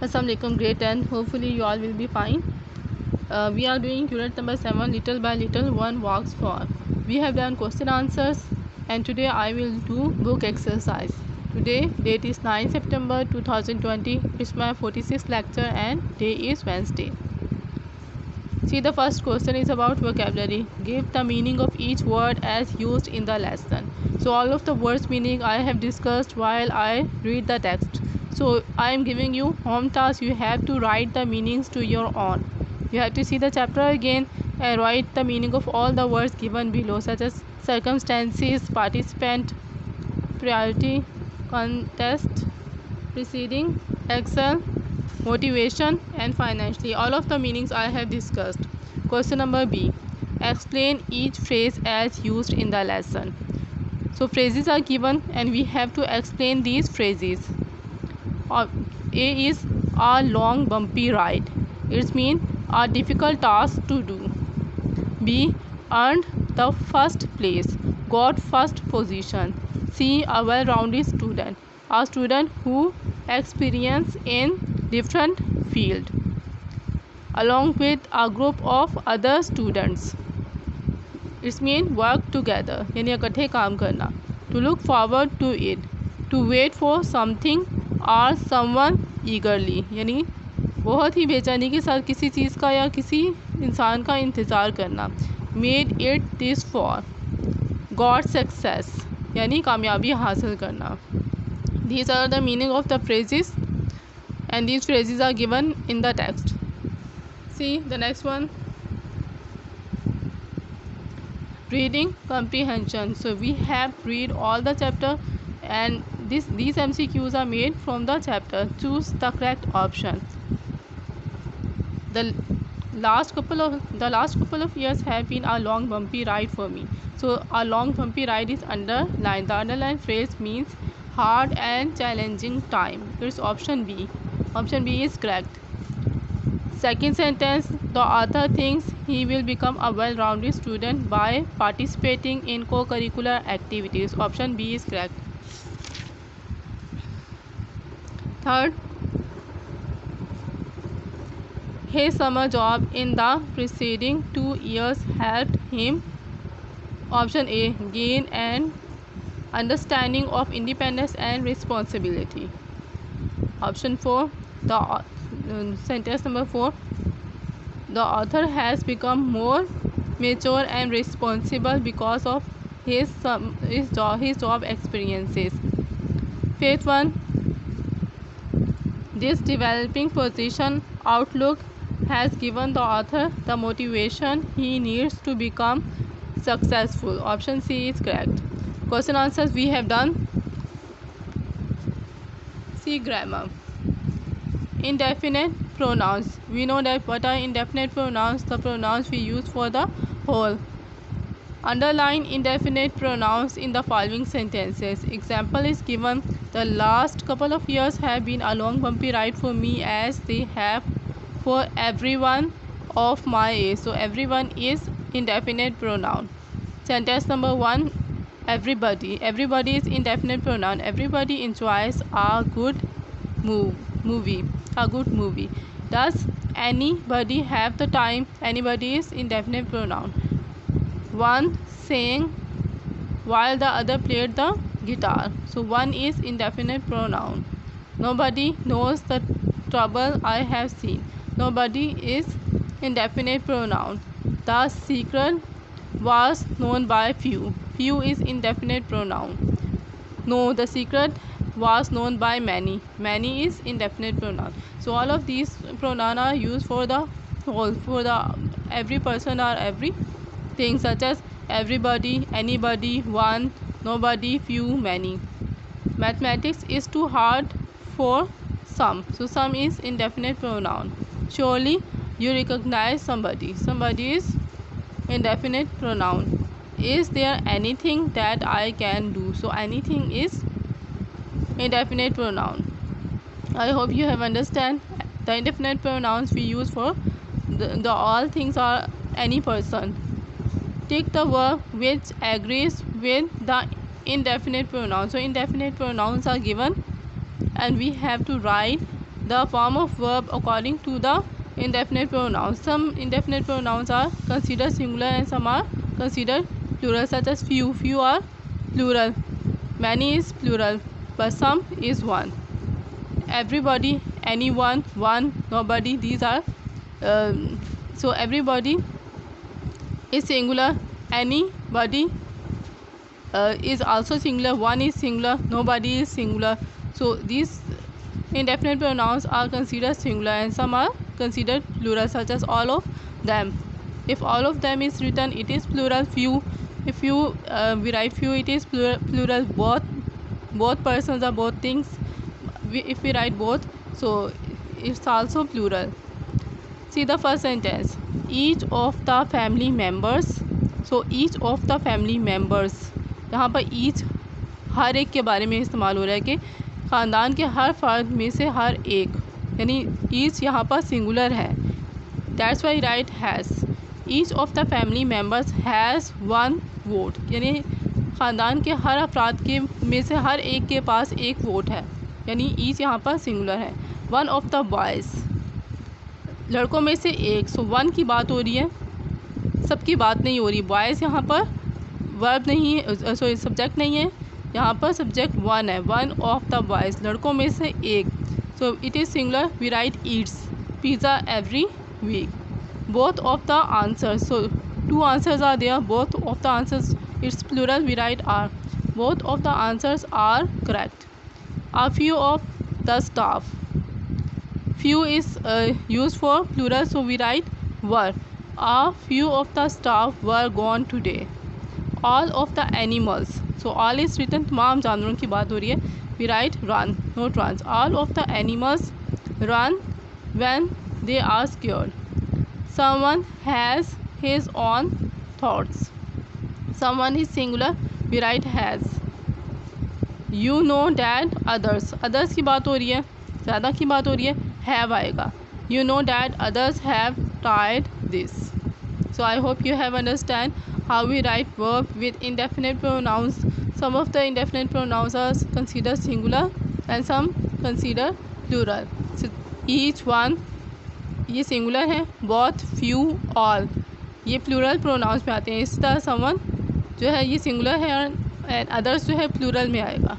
Assalamualaikum grade 10. Hopefully you all will be fine. We are doing unit number 7, little by little one walks for. We have done question answers and today I will do book exercise. Today date is 9 September 2020. It's my 46th lecture and day is Wednesday. See, the first question is about vocabulary. Give the meaning of each word as used in the lesson. So all of the words meaning I have discussed while I read the text. So I am giving you home task. You have to write the meanings to your own. You have to see the chapter again and write the meaning of all the words given below, such as circumstances, participant, priority, contest, preceding, excel, motivation and financially. All of the meanings I have discussed. Question number B. Explain each phrase as used in the lesson. So phrases are given and we have to explain these phrases. A is a long bumpy ride. It means a difficult task to do. B. Earned the first place, got first position. C. A well-rounded student, a student who experience in different field along with a group of other students. It means work together, यानी इकट्ठे काम करना. To look forward to it, to wait for something or someone eagerly, यानी बहुत ही बेचैनी के साथ किसी चीज़ का या किसी इंसान का इंतज़ार करना. Made it this far, got success, यानी कामयाबी हासिल करना. These are the meaning of the phrases and these phrases are given in the text. See the next one. Reading comprehension. So we have read all the chapter and these MCQs are made from the chapter. Choose the correct option. The last couple of years have been a long bumpy ride for me. So a long bumpy ride is underlined. The underlined phrase means hard and challenging time. It's option B. Option B is correct. Second sentence, the author thinks he will become a well-rounded student by participating in co-curricular activities. Option B is correct. Third, his summer job in the preceding 2 years helped him. Option A, gain an understanding of independence and responsibility. Option 4, sentence number 4, the author has become more mature and responsible because of his job experiences. Fifth one, this developing position outlook has given the author the motivation he needs to become successful. Option C is correct. Question answers we have done. See grammar. Indefinite pronouns. We know that what are indefinite pronouns? The pronouns we use for the whole. Underline indefinite pronouns in the following sentences. Example is given. The last couple of years have been a long bumpy ride for me as they have for everyone of my age. So everyone is indefinite pronoun. Sentence number 1, everybody. Everybody is indefinite pronoun. Everybody enjoys a good movie. A good movie. Does anybody have the time? Anybody is indefinite pronoun. One sang while the other played the guitar. So one is indefinite pronoun. Nobody knows the trouble I have seen. Nobody is indefinite pronoun. The secret was known by few. Few is indefinite pronoun. No, the secret was known by many. Many is indefinite pronoun. So all of these pronouns are used for the whole, for the every person or every thing, such as everybody, anybody, one, nobody, few, many. Mathematics is too hard for some. So some is indefinite pronoun. Surely you recognize somebody. Somebody is indefinite pronoun. Is there anything that I can do? So anything is indefinite pronoun. I hope you have understand the indefinite pronouns we use for the all things are any person. Take the verb which agrees with the indefinite pronouns. So indefinite pronouns are given and we have to write the form of verb according to the indefinite pronouns. Some indefinite pronouns are considered singular and some are considered plural, such as few. Few are plural, many is plural, but some is one. Everybody, anyone, one, nobody, these are so everybody is singular, anybody is also singular, one is singular, nobody is singular. So these indefinite pronouns are considered singular and some are considered plural, such as all of them. If all of them is written, it is plural. Few, if you we write few, it is plural. Both persons or both things, if we write both, so it's also plural. See the first sentence, each of the family members. So each of the family members, यहाँ पर each हर एक के बारे में इस्तेमाल हो रहा है कि ख़ानदान के हर फर्द में से हर एक, यानी each यहाँ पर सिंगुलर है. That's why right has. Each of the family members has one vote, यानी ख़ानदान के हर अफराद के में से हर एक के पास एक वोट है, यानी ईच यहाँ पर सिंगुलर है. वन ऑफ द बॉयज़, लड़कों में से एक. सो वन की बात हो रही है, सबकी बात नहीं हो रही. बॉयज़ यहाँ पर वर्ब नहीं है, सॉरी सब्जेक्ट नहीं है, यहाँ पर सब्जेक्ट वन है. वन ऑफ द बॉयज़, लड़कों में से एक. So it is singular, we write eats pizza every week. Both of the answers, so two answers are there. Both of the answers, it's plural, we write are. Both of the answers are correct. A few of the staff, few is used for plural, so we write were. A few of the staff were gone today. All of the animals, so all is written, तमाम जानवरों की बात हो रही है, we write run, not runs. All of the animals run when they are scared. Someone has his own thoughts. Someone is singular, we write has. You know that others, others की बात हो रही है, ज़्यादा की बात हो रही है, have आएगा. You know that others have tried this. So I hope you have understand how we write verb with indefinite pronouns. Some of the indefinite pronouns are considered singular and some considered plural. So each one, ये singular है, both, few, all, ये plural pronouns में आते हैं. इस तरह someone जो है ये singular है एंड अदर्स जो है प्लूरल में आएगा.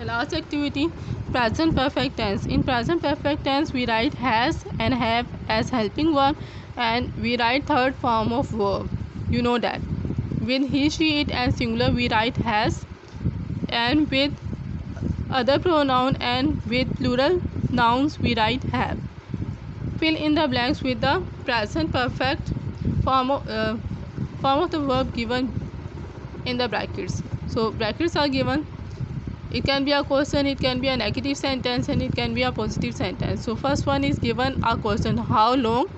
Last activity, present perfect tense. In present perfect tense we write has and have as helping verb and we write third form of verb. You know that. With he, she, it and singular we write has, and with other pronoun and with plural nouns we write have. Fill in the blanks with the present perfect form of the verb given in the brackets. So brackets are given. It can be a question, it can be a negative sentence, and it can be a positive sentence. So first one is given a question, how long.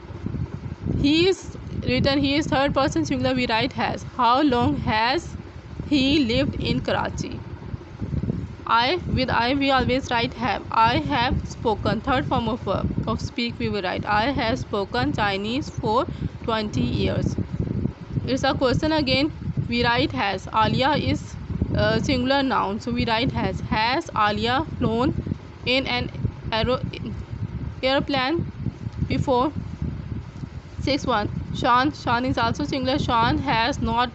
He is written, he is third person singular, we write has. How long has he lived in Karachi? I, with I we always write have. I have spoken, third form of verb. Of speak we will write I have spoken Chinese for 20 years. It's a question again, we write has. Alia is singular noun, so we write has. Has Alia flown in an airplane before? 6-1. Sean is also singular. Sean has not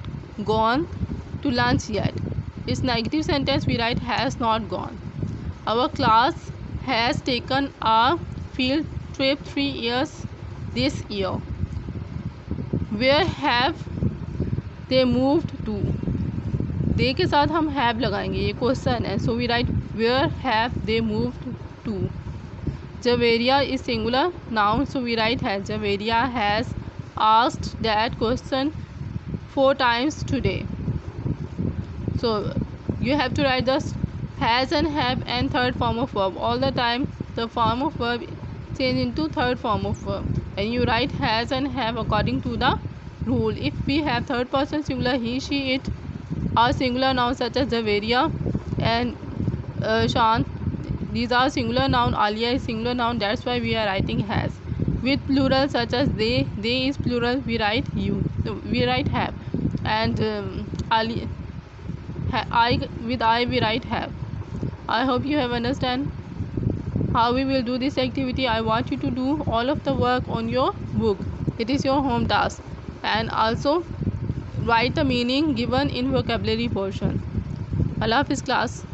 gone to lunch yet. It's negative sentence, we write has not gone. Our class has taken a field trip 3 years this year. Where have they moved to? they के साथ हम have लगाएंगे, ये question है, so we write where have they moved to. Javeria is singular noun, so we write has. Javeria has asked that question 4 times today. So you have to write this has and have and third form of verb. All the time the form of verb change into third form of verb, and you write has and have according to the rule. If we have third person singular, he, she, it are singular nouns such as Javeria and Sean, these are singular noun. Alia is singular noun, that's why we are writing has. With plural such as they is plural, we write you, so we write have. And with I we write have. I hope you have understand how we will do this activity. I want you to do all of the work on your book. It is your home task, and also write the meaning given in vocabulary portion. Allah Hafiz class.